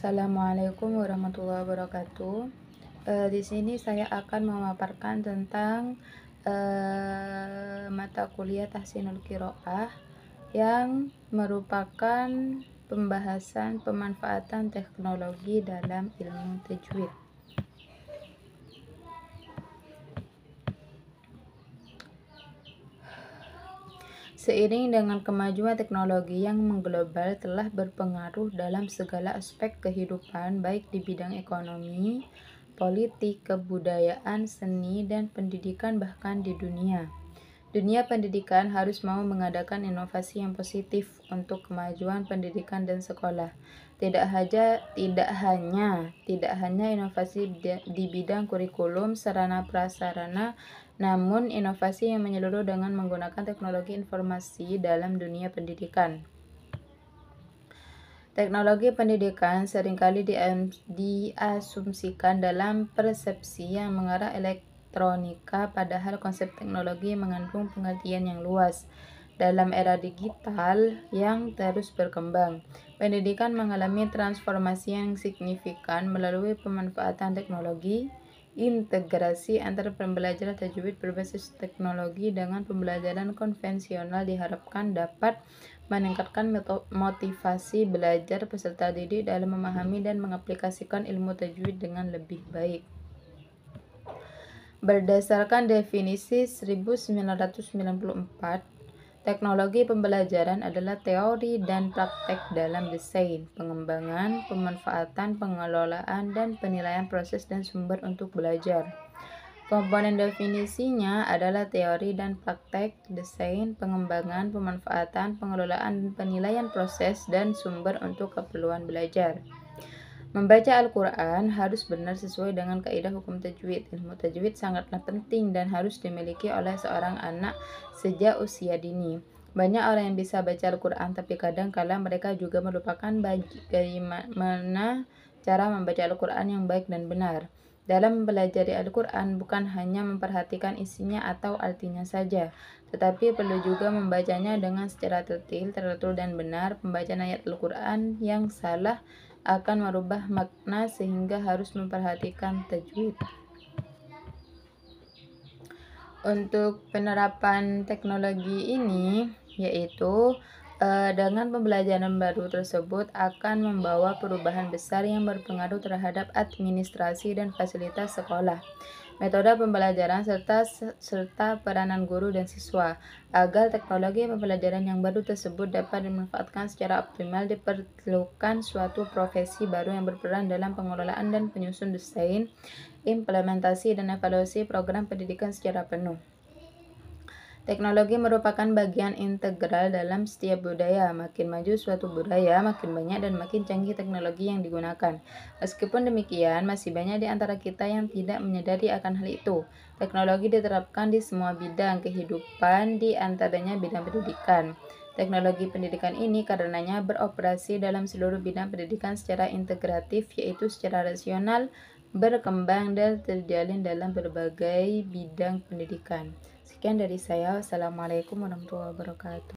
Assalamualaikum warahmatullahi wabarakatuh. Di sini saya akan memaparkan tentang mata kuliah Tahsinul Qiraah yang merupakan pembahasan pemanfaatan teknologi dalam ilmu tajwid. Seiring dengan kemajuan teknologi yang mengglobal telah berpengaruh dalam segala aspek kehidupan, baik di bidang ekonomi, politik, kebudayaan, seni, dan pendidikan, bahkan di dunia. Dunia pendidikan harus mau mengadakan inovasi yang positif untuk kemajuan pendidikan dan sekolah. Tidak hanya inovasi di bidang kurikulum, sarana prasarana, namun inovasi yang menyeluruh dengan menggunakan teknologi informasi dalam dunia pendidikan. Teknologi pendidikan seringkali diasumsikan dalam persepsi yang mengarah elektronika, padahal konsep teknologi mengandung pengertian yang luas. Dalam era digital yang terus berkembang, pendidikan mengalami transformasi yang signifikan melalui pemanfaatan teknologi. Integrasi antara pembelajaran tajwid berbasis teknologi dengan pembelajaran konvensional diharapkan dapat meningkatkan motivasi belajar peserta didik dalam memahami dan mengaplikasikan ilmu tajwid dengan lebih baik. Berdasarkan definisi 1994, teknologi pembelajaran adalah teori dan praktek dalam desain, pengembangan, pemanfaatan, pengelolaan, dan penilaian proses dan sumber untuk belajar. Komponen definisinya adalah teori dan praktek, desain, pengembangan, pemanfaatan, pengelolaan, dan penilaian proses dan sumber untuk keperluan belajar. Membaca Al-Quran harus benar sesuai dengan kaidah hukum tajwid. Ilmu tajwid sangatlah penting dan harus dimiliki oleh seorang anak sejak usia dini. Banyak orang yang bisa baca Al-Quran, tapi kadang kala mereka juga melupakan bagaimana cara membaca Al-Quran yang baik dan benar. Dalam mempelajari Al-Quran bukan hanya memperhatikan isinya atau artinya saja, tetapi perlu juga membacanya dengan secara teratur dan benar. Pembacaan ayat Al-Quran yang salah akan merubah makna sehingga harus memperhatikan tajwid. Untuk penerapan teknologi ini yaitu dengan pembelajaran baru tersebut akan membawa perubahan besar yang berpengaruh terhadap administrasi dan fasilitas sekolah, metode pembelajaran serta peranan guru dan siswa. Agar teknologi pembelajaran yang baru tersebut dapat dimanfaatkan secara optimal, diperlukan suatu profesi baru yang berperan dalam pengelolaan dan penyusun desain, implementasi, dan evaluasi program pendidikan secara penuh. Teknologi merupakan bagian integral dalam setiap budaya. Makin maju suatu budaya, makin banyak dan makin canggih teknologi yang digunakan. Meskipun demikian, masih banyak di antara kita yang tidak menyadari akan hal itu. Teknologi diterapkan di semua bidang kehidupan, di antaranya bidang pendidikan. Teknologi pendidikan ini karenanya beroperasi dalam seluruh bidang pendidikan secara integratif, yaitu secara rasional, berkembang, dan terjalin dalam berbagai bidang pendidikan. Sekian dari saya. Wassalamualaikum warahmatullahi wabarakatuh.